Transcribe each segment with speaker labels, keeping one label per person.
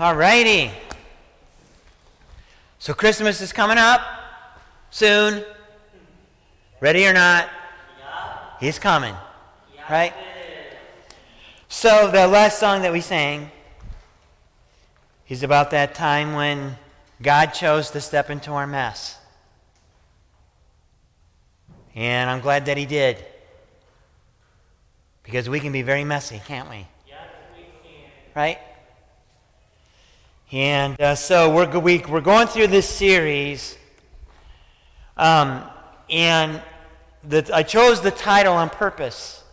Speaker 1: All righty. So Christmas is coming up soon. Ready or not?
Speaker 2: Yeah.
Speaker 1: He's coming.
Speaker 2: Yeah,
Speaker 1: right? So the last song that we sang is about that time when God chose to step into our mess. And I'm glad that he did. Because we can be very messy, can't we?
Speaker 2: Yes, we can.
Speaker 1: Right? And so we're going through this series. And I chose the title on purpose.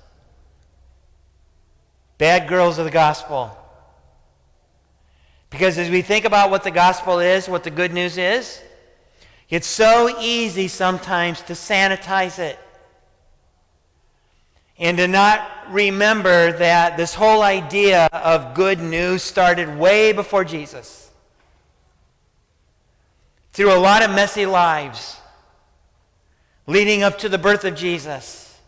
Speaker 1: Bad Girls of the Gospel. Because as we think about what the gospel is, what the good news is, it's so easy sometimes to sanitize it. And to not remember that this whole idea of good news started way before Jesus. Through a lot of messy lives, leading up to the birth of Jesus.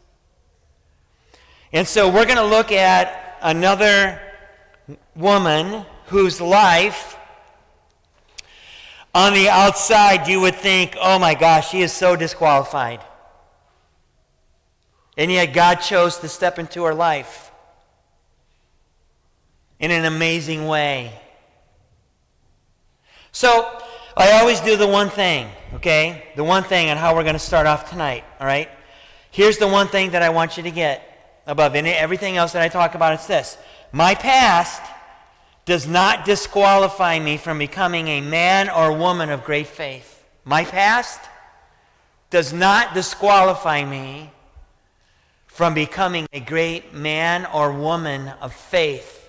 Speaker 1: And so we're going to look at another woman whose life, on the outside, you would think, oh my gosh, she is so disqualified. And yet God chose to step into her life in an amazing way. So, I always do the one thing, okay? The one thing on how we're going to start off tonight, all right? Here's the one thing that I want you to get above everything else that I talk about. It's this. My past does not disqualify me from becoming a man or woman of great faith. My past does not disqualify me from becoming a great man or woman of faith.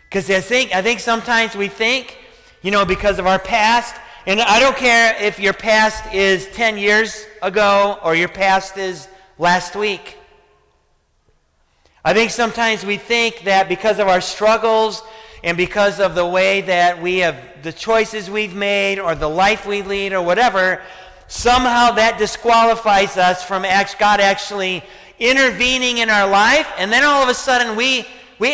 Speaker 1: Because I think sometimes we think, because of our past, and I don't care if your past is 10 years ago or your past is last week. I think sometimes we think that because of our struggles and because of the way that we have, the choices we've made or the life we lead or whatever, somehow that disqualifies us from God actually intervening in our life, and then all of a sudden we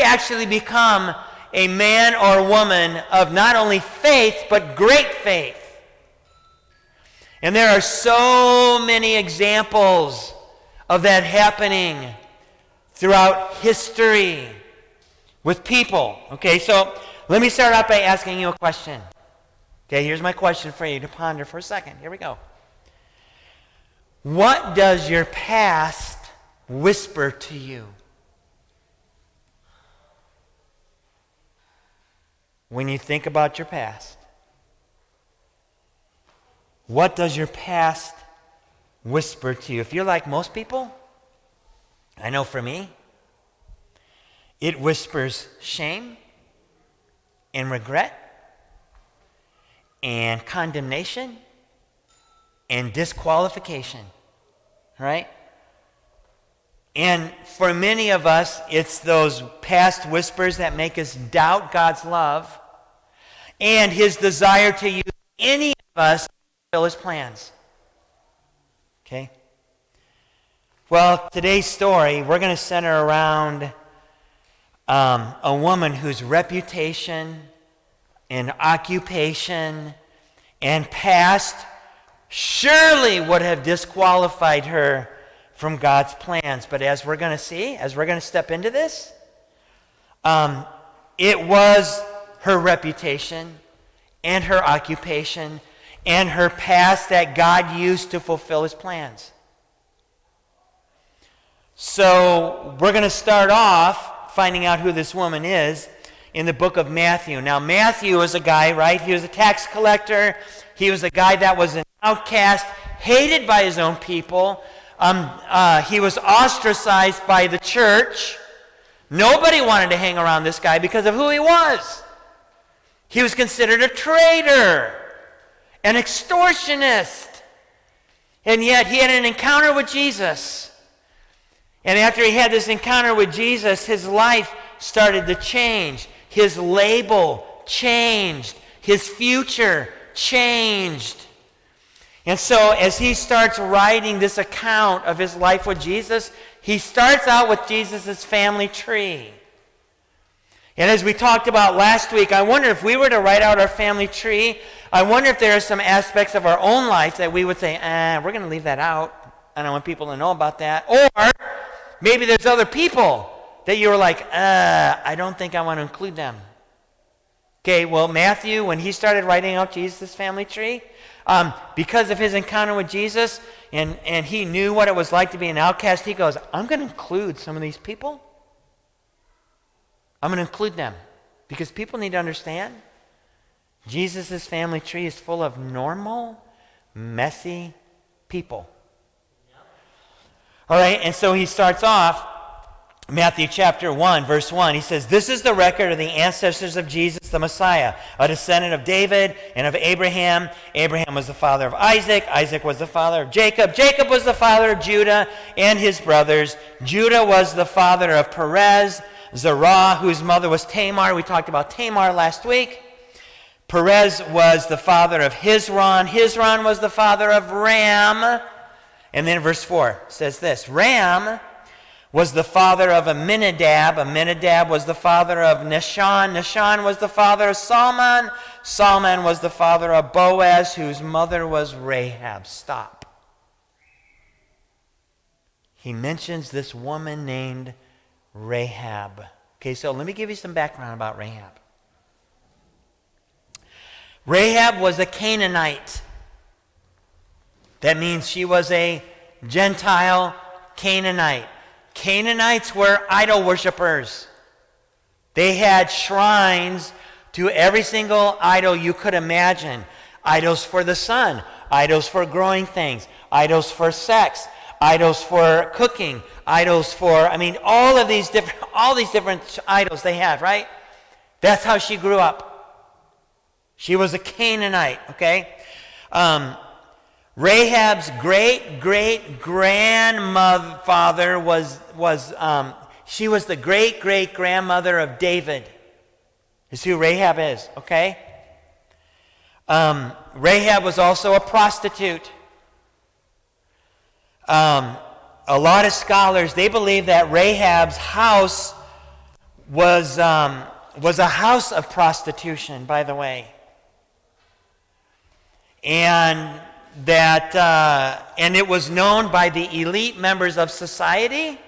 Speaker 1: actually become a man or woman of not only faith, but great faith. And there are so many examples of that happening throughout history with people. Okay, so let me start out by asking you a question. Okay, here's my question for you to ponder for a second. Here we go. What does your past whisper to you? When you think about your past, what does your past whisper to you? If you're like most people, I know for me, it whispers shame and regret and condemnation and disqualification, right? And for many of us, it's those past whispers that make us doubt God's love and his desire to use any of us to fulfill his plans. Okay? Well, today's story, we're going to center around a woman whose reputation and occupation and past surely would have disqualified her from God's plans. But as we're going to see, as we're going to step into this, it was her reputation and her occupation and her past that God used to fulfill his plans. So we're going to start off finding out who this woman is in the book of Matthew. Now, Matthew was a guy, right? He was a tax collector. He was a guy that was an outcast, hated by his own people. He was ostracized by the church. Nobody wanted to hang around this guy because of who he was. He was considered a traitor, an extortionist. And yet he had an encounter with Jesus. And after he had this encounter with Jesus, his life started to change. His label changed. His future changed. And so as he starts writing this account of his life with Jesus, he starts out with Jesus' family tree. And as we talked about last week, I wonder if we were to write out our family tree, I wonder if there are some aspects of our own life that we would say, we're going to leave that out. I don't want people to know about that. Or maybe there's other people that you were like, I don't think I want to include them. Okay, well, Matthew, when he started writing out Jesus' family tree, because of his encounter with Jesus, and he knew what it was like to be an outcast, he goes, I'm going to include some of these people. I'm going to include them because people need to understand Jesus' family tree is full of normal, messy people. All right, and so he starts off, Matthew chapter 1, verse 1. He says, this is the record of the ancestors of Jesus the Messiah, a descendant of David and of Abraham. Abraham was the father of Isaac. Isaac was the father of Jacob. Jacob was the father of Judah and his brothers. Judah was the father of Perez, Zerah, whose mother was Tamar. We talked about Tamar last week. Perez was the father of Hezron. Hezron was the father of Ram. And then verse 4 says this, Ram was the father of Amminadab. Amminadab was the father of Nahshon. Nahshon was the father of Salmon. Salmon was the father of Boaz, whose mother was Rahab. Stop. He mentions this woman named Rahab. Okay, so let me give you some background about Rahab. Rahab was a Canaanite. That means she was a Gentile Canaanite. Canaanites were idol worshipers. They had shrines to every single idol you could imagine. Idols for the sun, idols for growing things, idols for sex, idols for cooking, idols for, all these different idols they had, right? That's how she grew up. She was a Canaanite, okay? Rahab's great-great-grandfather was she was the great-great-grandmother of David. Is who Rahab is, okay? Rahab was also a prostitute. A lot of scholars, they believe that Rahab's house was a house of prostitution, by the way. And it was known by the elite members of society,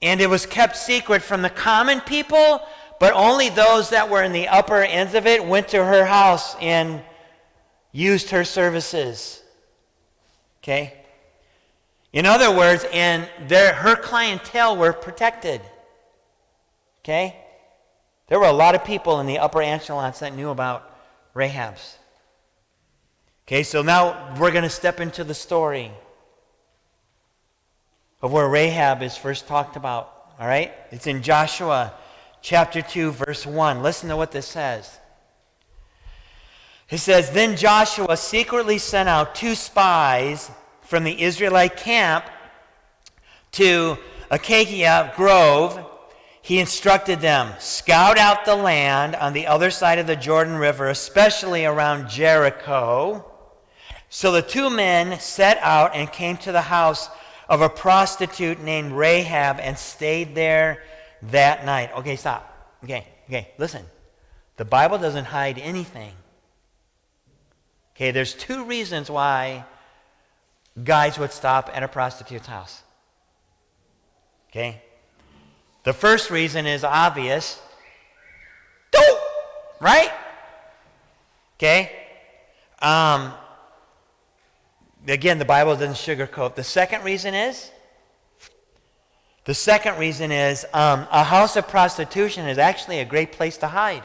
Speaker 1: and it was kept secret from the common people, but only those that were in the upper ends of it went to her house and used her services. Okay? In other words, her clientele were protected. Okay? There were a lot of people in the upper echelons that knew about Rahab's. Okay, so now we're going to step into the story of where Rahab is first talked about. All right? It's in Joshua chapter 2, verse 1. Listen to what this says. It says, Then Joshua secretly sent out 2 spies from the Israelite camp to Acacia Grove. He instructed them, scout out the land on the other side of the Jordan River, especially around Jericho. So the 2 men set out and came to the house of a prostitute named Rahab and stayed there that night. Okay, stop. Okay, listen. The Bible doesn't hide anything. Okay, there's 2 reasons why guys would stop at a prostitute's house. Okay? The first reason is obvious. Dope! Right? Okay? Again, the Bible doesn't sugarcoat. The second reason is a house of prostitution is actually a great place to hide.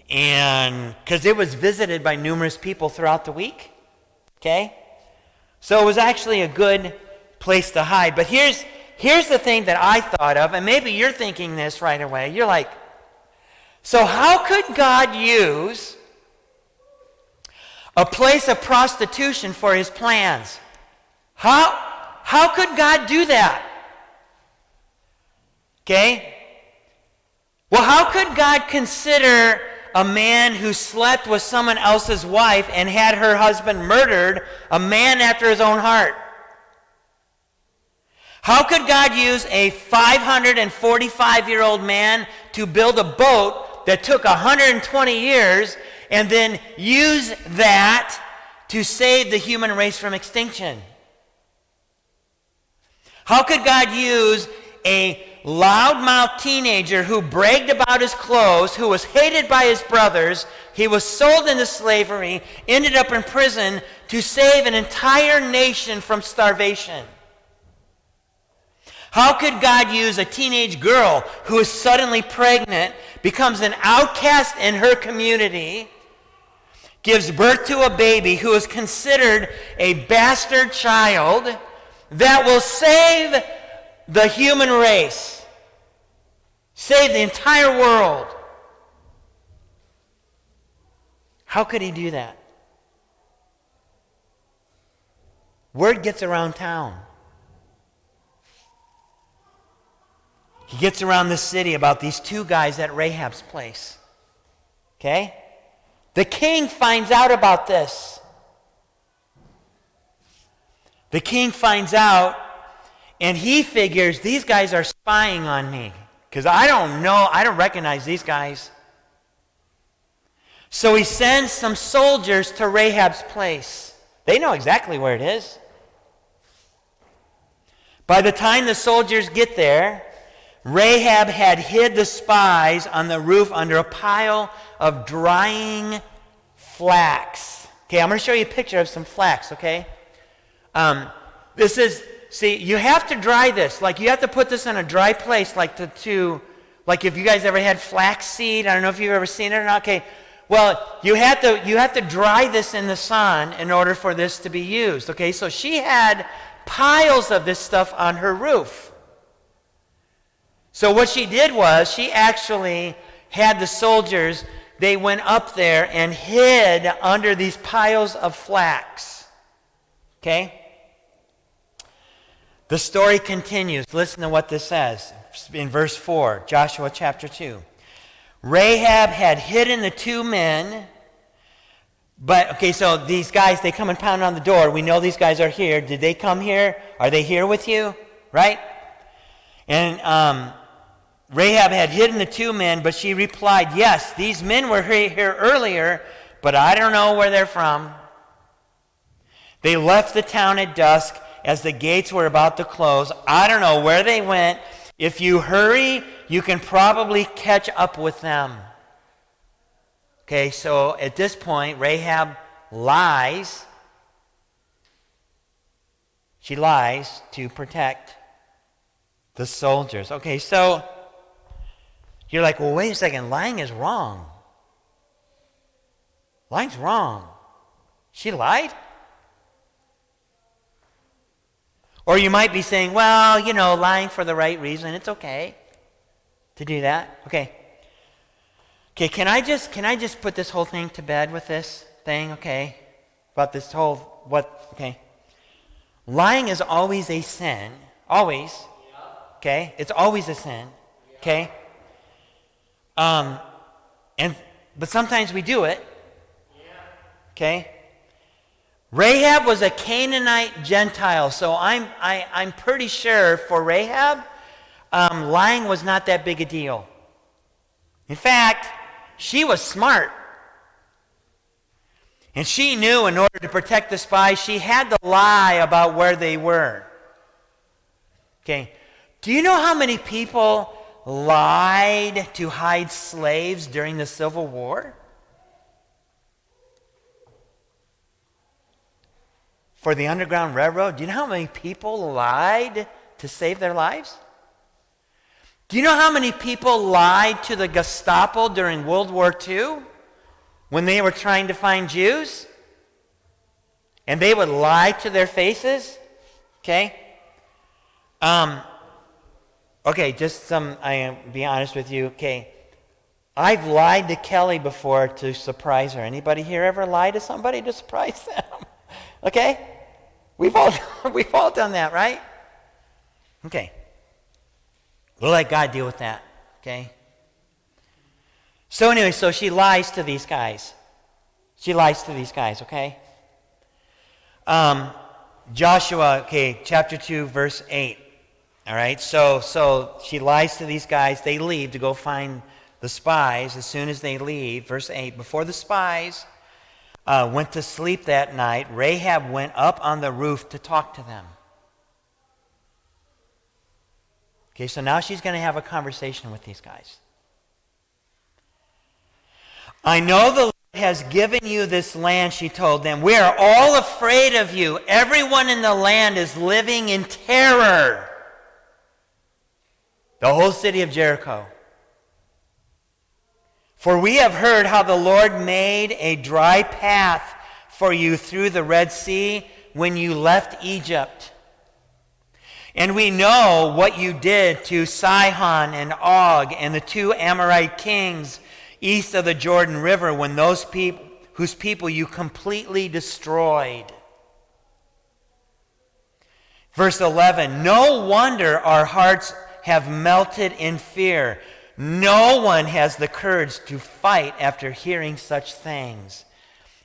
Speaker 1: And because it was visited by numerous people throughout the week. Okay? So it was actually a good place to hide. But here's the thing that I thought of, and maybe you're thinking this right away. You're like, so how could God use a place of prostitution for his plans? How could God do that? Okay? Well, how could God consider a man who slept with someone else's wife and had her husband murdered a man after his own heart? How could God use a 545-year-old man to build a boat that took 120 years and then use that to save the human race from extinction? How could God use a loudmouth teenager who bragged about his clothes, who was hated by his brothers, he was sold into slavery, ended up in prison, to save an entire nation from starvation? How could God use a teenage girl who is suddenly pregnant, becomes an outcast in her community, gives birth to a baby who is considered a bastard child, that will save the human race, save the entire world? How could he do that? Word gets around town. He gets around the city about these two guys at Rahab's place. Okay? The king finds out about this. The king finds out, and he figures these guys are spying on me, because I don't recognize these guys. So he sends some soldiers to Rahab's place. They know exactly where it is. By the time the soldiers get there, Rahab had hid the spies on the roof under a pile of drying flax. Okay, I'm going to show you a picture of some flax, okay? See, you have to dry this. Like, you have to put this in a dry place, like if you guys ever had flax seed. I don't know if you've ever seen it or not. Okay, well, you have to dry this in the sun in order for this to be used. Okay, so she had piles of this stuff on her roof. So what she did was she actually had the soldiers, they went up there and hid under these piles of flax. Okay? The story continues. Listen to what this says in verse 4, Joshua chapter 2. Rahab had hidden the two men, so these guys, they come and pound on the door. We know these guys are here. Did they come here? Are they here with you? Right? And Rahab had hidden the two men, but she replied, yes, these men were here earlier, but I don't know where they're from. They left the town at dusk as the gates were about to close. I don't know where they went. If you hurry, you can probably catch up with them. Okay, so at this point, Rahab lies. She lies to protect the soldiers. Okay, so you're like, well, wait a second. Lying is wrong. Lying's wrong. She lied? Or you might be saying, well, lying for the right reason. It's okay to do that. Okay, can I just put this whole thing to bed with this thing, okay? About this whole, okay? Lying is always a sin. Always. Okay? It's always a sin. Okay? But sometimes we do it. Okay? Rahab was a Canaanite Gentile, so I'm pretty sure for Rahab, lying was not that big a deal. In fact, she was smart. And she knew in order to protect the spies, she had to lie about where they were. Okay. Do you know how many people lied to hide slaves during the Civil War? For the Underground Railroad, do you know how many people lied to save their lives? Do you know how many people lied to the Gestapo during World War II when they were trying to find Jews? And they would lie to their faces? Okay? Be honest with you. Okay. I've lied to Kelly before to surprise her. Anybody here ever lie to somebody to surprise them? Okay? We've all done that, right? Okay. We'll let God deal with that. Okay? So anyway, so she lies to these guys. Okay? Joshua, chapter 2, verse 8. All right, so she lies to these guys. They leave to go find the spies. As soon as they leave, verse 8, before the spies went to sleep that night, Rahab went up on the roof to talk to them. Okay, so now she's going to have a conversation with these guys. I know the Lord has given you this land, she told them. We are all afraid of you. Everyone in the land is living in terror. The whole city of Jericho. For we have heard how the Lord made a dry path for you through the Red Sea when you left Egypt. And we know what you did to Sihon and Og and the two Amorite kings east of the Jordan River when whose people you completely destroyed. Verse 11, no wonder our hearts have melted in fear. No one has the courage to fight after hearing such things.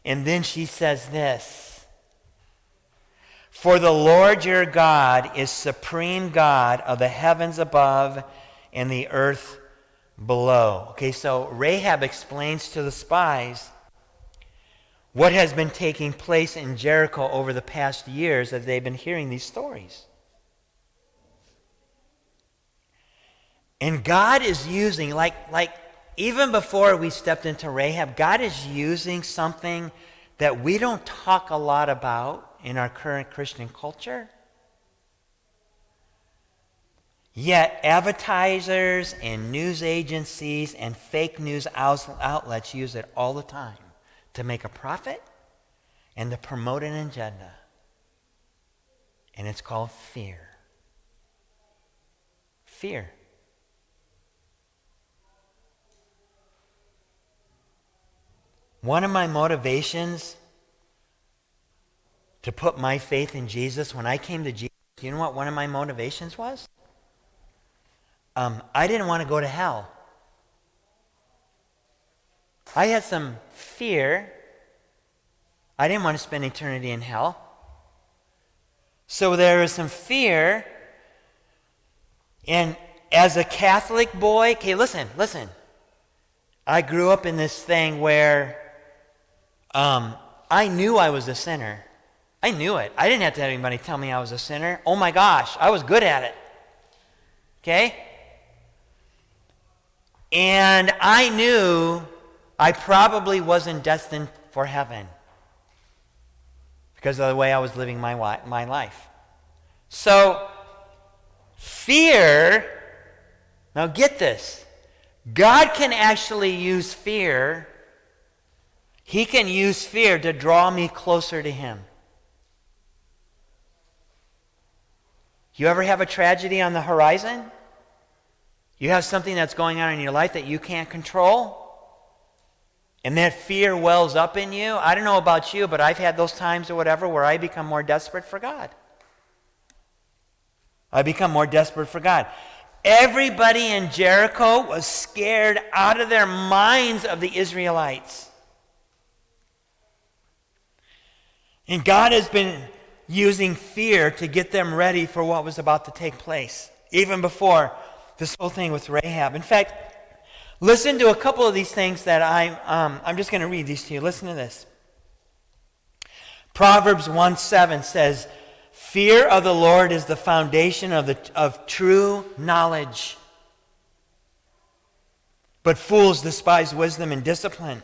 Speaker 1: And then she says this, for the Lord your God is supreme God of the heavens above and the earth below. Okay, so Rahab explains to the spies what has been taking place in Jericho over the past years as they've been hearing these stories. And God is using, like even before we stepped into Rahab, God is using something that we don't talk a lot about in our current Christian culture. Yet advertisers and news agencies and fake news outlets use it all the time to make a profit and to promote an agenda. And it's called fear. Fear. One of my motivations to put my faith in Jesus, when I came to Jesus, you know what one of my motivations was? I didn't want to go to hell. I had some fear. I didn't want to spend eternity in hell. So there was some fear. And as a Catholic boy, okay, listen. I grew up in this thing where I knew I was a sinner. I knew it. I didn't have to have anybody tell me I was a sinner. Oh my gosh, I was good at it. Okay? And I knew I probably wasn't destined for heaven because of the way I was living my life. So, fear, now get this, God can actually use fear. He can use fear to draw me closer to Him. You ever have a tragedy on the horizon? You have something that's going on in your life that you can't control? And that fear wells up in you? I don't know about you, but I've had those times or whatever where I become more desperate for God. I become more desperate for God. Everybody in Jericho was scared out of their minds of the Israelites. And God has been using fear to get them ready for what was about to take place, even before this whole thing with Rahab. In fact, listen to a couple of these things that I'm just going to read these to you. Listen to this. Proverbs 1:7 says, fear of the Lord is the foundation of true knowledge. But fools despise wisdom and discipline.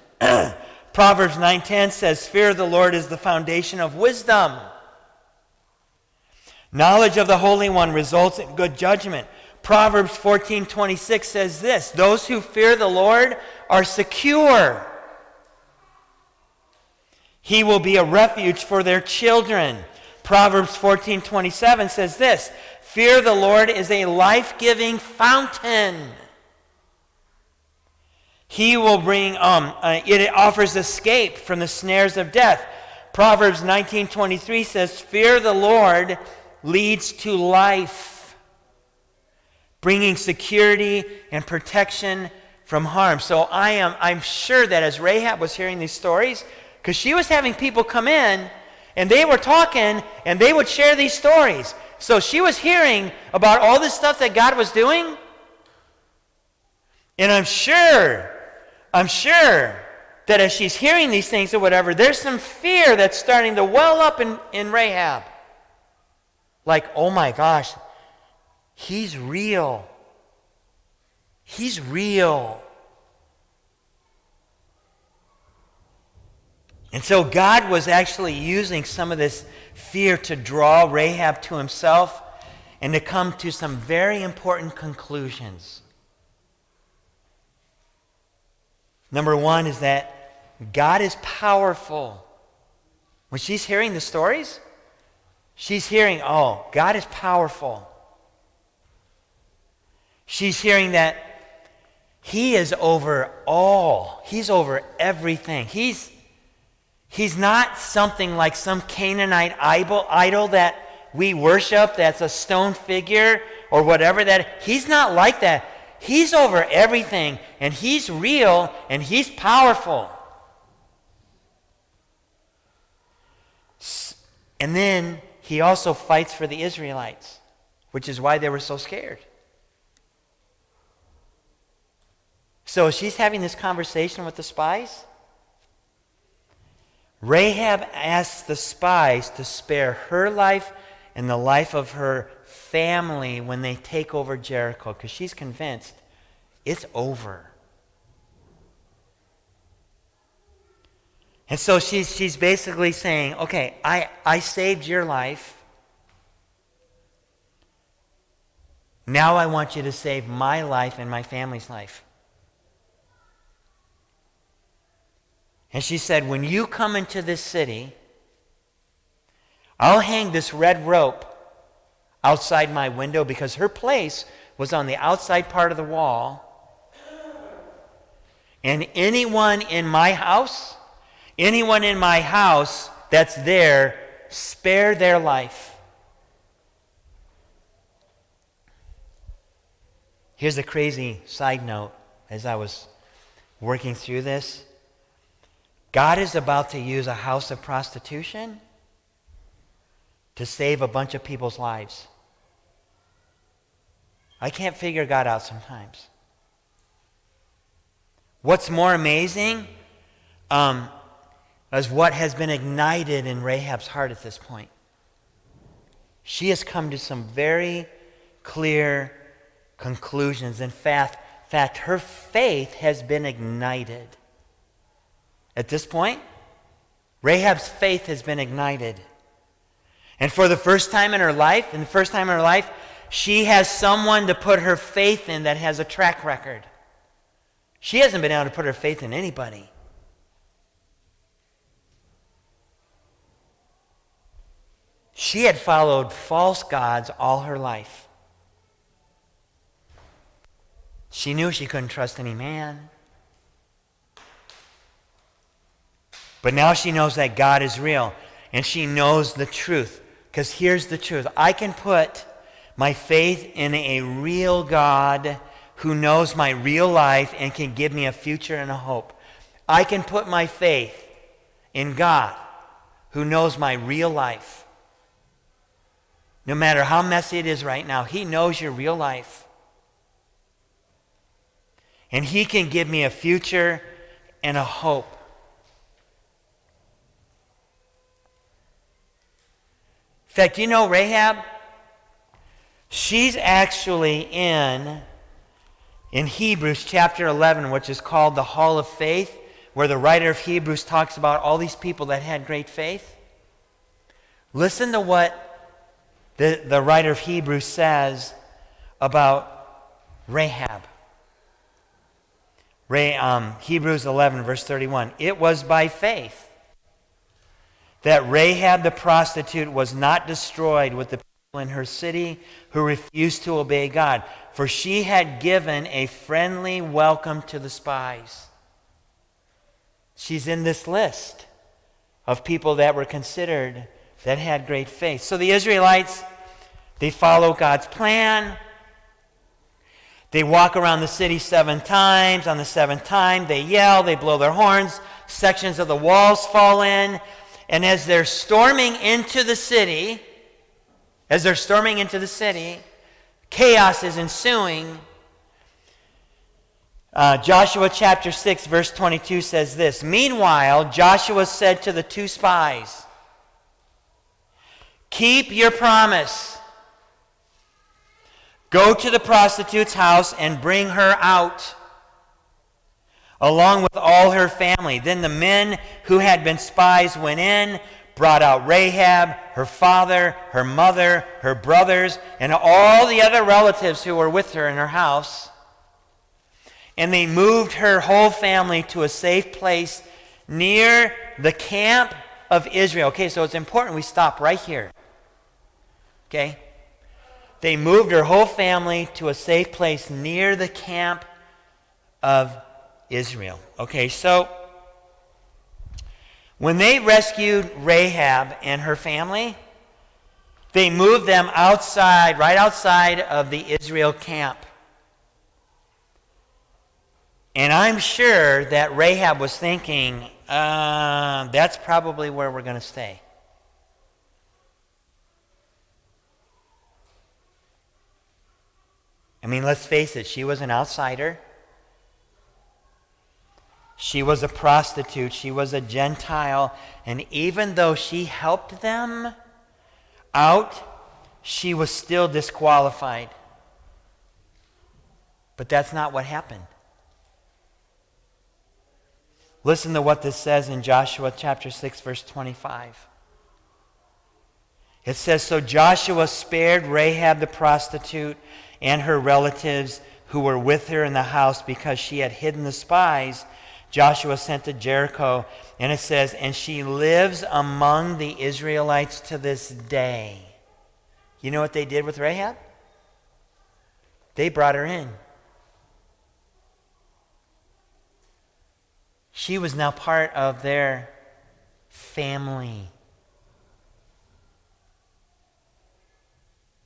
Speaker 1: Proverbs 9:10 says, fear of the Lord is the foundation of wisdom. Knowledge of the Holy One results in good judgment. Proverbs 14:26 says this, those who fear the Lord are secure. He will be a refuge for their children. Proverbs 14:27 says this, fear the Lord is a life-giving fountain. He will bring, it offers escape from the snares of death. Proverbs 19:23 says, fear the Lord leads to life, bringing security and protection from harm. So I'm sure that as Rahab was hearing these stories, because she was having people come in, and they were talking, and they would share these stories. So she was hearing about all this stuff that God was doing. And I'm sure that as she's hearing these things or whatever, there's some fear that's starting to well up in Rahab. Like, oh my gosh, he's real. He's real. And so God was actually using some of this fear to draw Rahab to himself and to come to some very important conclusions. Number one is that God is powerful. When she's hearing the stories, she's hearing, oh, God is powerful. She's hearing that he is over all. He's over everything. He's not something like some Canaanite idol that we worship that's a stone figure or whatever that. He's not like that. He's over everything, and he's real, and he's powerful. And then he also fights for the Israelites, which is why they were so scared. So she's having this conversation with the spies. Rahab asks the spies to spare her life and the life of her family when they take over Jericho, because she's convinced it's over. And so she's basically saying, okay, I saved your life. Now I want you to save my life and my family's life. And she said, when you come into this city, I'll hang this red rope outside my window, because her place was on the outside part of the wall. And anyone in my house that's there, spare their life. Here's a crazy side note as I was working through this. God is about to use a house of prostitution to save a bunch of people's lives. I can't figure God out sometimes. What's more amazing is what has been ignited in Rahab's heart at this point. She has come to some very clear conclusions. In fact, her faith has been ignited. At this point, Rahab's faith has been ignited. And for the first time in her life, she has someone to put her faith in that has a track record. She hasn't been able to put her faith in anybody. She had followed false gods all her life. She knew she couldn't trust any man. But now she knows that God is real, and she knows the truth. Because here's the truth. I can put my faith in a real God who knows my real life and can give me a future and a hope. I can put my faith in God who knows my real life. No matter how messy it is right now, he knows your real life. And he can give me a future and a hope. In fact, you know Rahab? She's actually in Hebrews chapter 11, which is called the Hall of Faith, where the writer of Hebrews talks about all these people that had great faith. Listen to what the writer of Hebrews says about Rahab. Hebrews 11, verse 31. It was by faith that Rahab the prostitute was not destroyed with the people in her city who refused to obey God, for she had given a friendly welcome to the spies. She's in this list of people that were considered that had great faith. So the Israelites, they follow God's plan. They walk around the city 7 times. On the 7th time, they yell, they blow their horns. Sections of the walls fall in. And as they're storming into the city, As they're storming into the city, chaos is ensuing. Joshua chapter 6, verse 22 says this, "Meanwhile, Joshua said to the two spies, 'Keep your promise. Go to the prostitute's house and bring her out, along with all her family.' Then the men who had been spies went in, brought out Rahab, her father, her mother, her brothers, and all the other relatives who were with her in her house. And they moved her whole family to a safe place near the camp of Israel." Okay, so it's important we stop right here. Okay? They moved her whole family to a safe place near the camp of Israel. Okay, so when they rescued Rahab and her family, they moved them outside, right outside of the Israel camp. And I'm sure that Rahab was thinking, that's probably where we're going to stay. I mean, let's face it, she was an outsider. She was a prostitute. She was a Gentile. And even though she helped them out, she was still disqualified. But that's not what happened. Listen to what this says in Joshua chapter 6, verse 25. It says, "So Joshua spared Rahab the prostitute and her relatives who were with her in the house because she had hidden the spies Joshua sent to Jericho." And it says, "And she lives among the Israelites to this day." You know what they did with Rahab? They brought her in. She was now part of their family.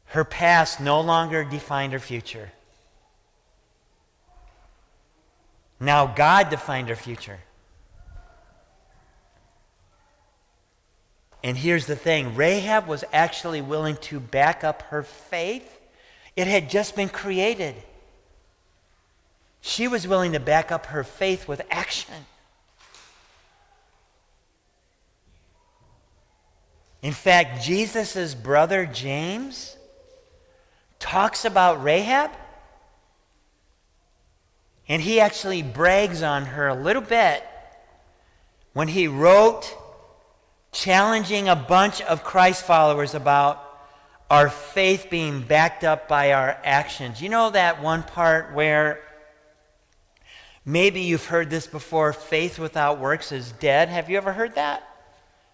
Speaker 1: Her past no longer defined her future. Now God defined her future. And here's the thing, Rahab was actually willing to back up her faith. It had just been created. She was willing to back up her faith with action. In fact, Jesus' brother James talks about Rahab, and he actually brags on her a little bit when he wrote challenging a bunch of Christ followers about our faith being backed up by our actions. You know that one part where maybe you've heard this before, faith without works is dead. Have you ever heard that?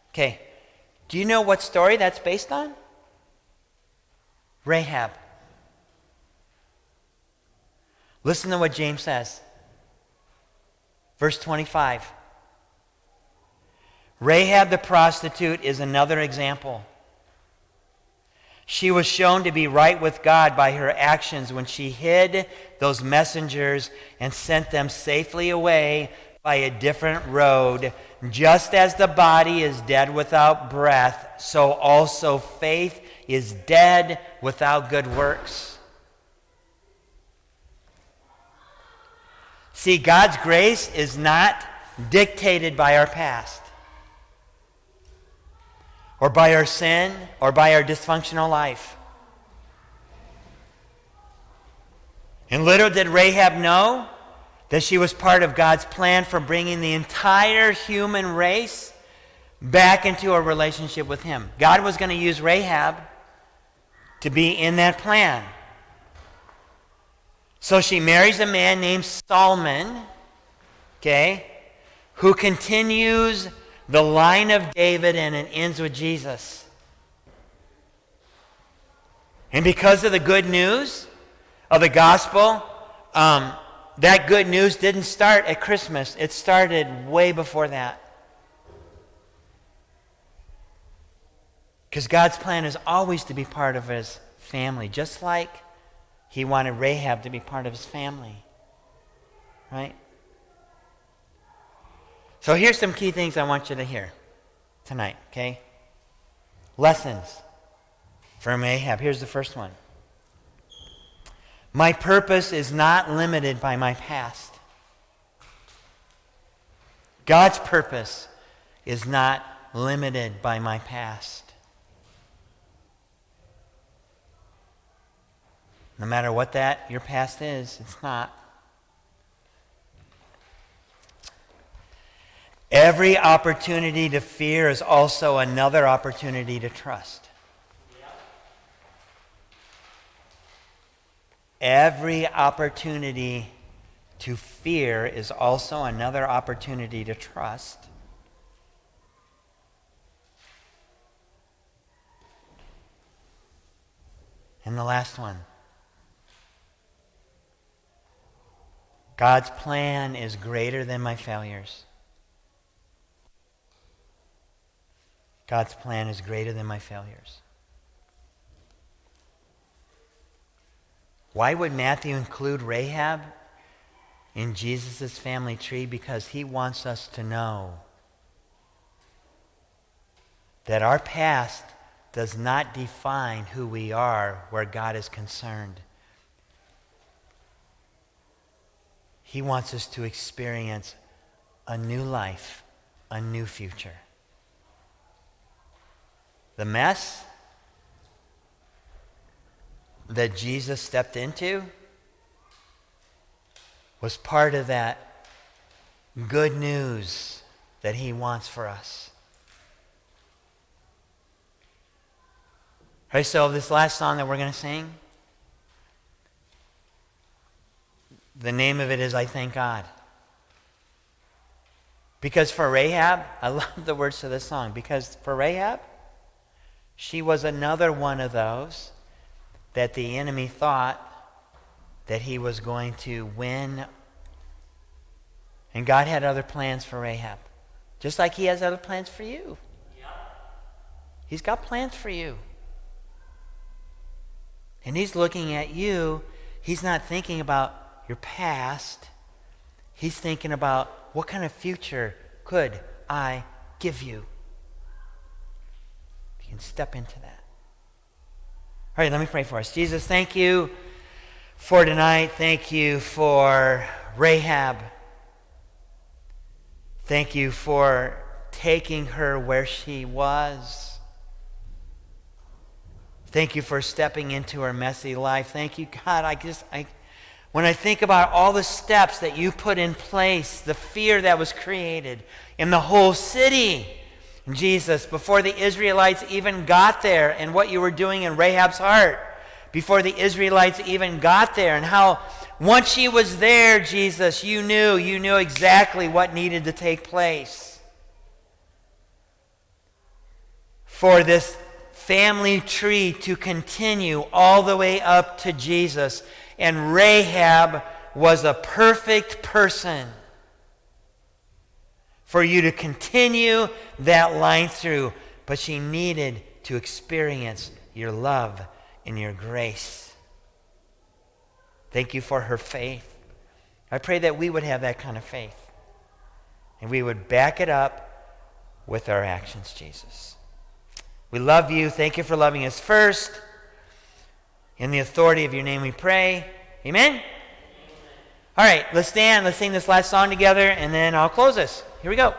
Speaker 1: Okay. Do you know what story that's based on? Rahab. Listen to what James says. Verse 25. Rahab the prostitute is another example. She was shown to be right with God by her actions when she hid those messengers and sent them safely away by a different road. Just as the body is dead without breath, so also faith is dead without good works. See, God's grace is not dictated by our past, or by our sin, or by our dysfunctional life. And little did Rahab know that she was part of God's plan for bringing the entire human race back into a relationship with Him. God was going to use Rahab to be in that plan. So she marries a man named Solomon, who continues the line of David, and it ends with Jesus. And because of the good news of the gospel, that good news didn't start at Christmas. It started way before that. Because God's plan is always to be part of His family, just like He wanted Rahab to be part of His family. Right? So here's some key things I want you to hear tonight, okay? Lessons. From Ahab. Here's the first one. My purpose is not limited by my past. God's purpose is not limited by my past. No matter what your past is, it's not. Every opportunity to fear is also another opportunity to trust. Every opportunity to fear is also another opportunity to trust. And the last one. God's plan is greater than my failures. God's plan is greater than my failures. Why would Matthew include Rahab in Jesus' family tree? Because he wants us to know that our past does not define who we are where God is concerned. He wants us to experience a new life, a new future. The mess that Jesus stepped into was part of that good news that he wants for us. All right, so this last song that we're going to sing, the name of it is I Thank God. Because for Rahab, I love the words to this song, because for Rahab, she was another one of those that the enemy thought that he was going to win. And God had other plans for Rahab, just like he has other plans for you. He's got plans for you. And he's looking at you. He's not thinking about your past. He's thinking about what kind of future could I give you? You can step into that. All right, let me pray for us. Jesus, thank you for tonight. Thank you for Rahab. Thank you for taking her where she was. Thank you for stepping into her messy life. Thank you, God. When I think about all the steps that you put in place, the fear that was created in the whole city, Jesus, before the Israelites even got there, and what you were doing in Rahab's heart before the Israelites even got there, and how once she was there, Jesus, you knew exactly what needed to take place for this family tree to continue all the way up to Jesus. And Rahab was a perfect person for you to continue that line through. But she needed to experience your love and your grace. Thank you for her faith. I pray that we would have that kind of faith. And we would back it up with our actions, Jesus. We love you. Thank you for loving us first. In the authority of your name we pray. Amen? All right, let's stand. Let's sing this last song together, and then I'll close this. Here we go.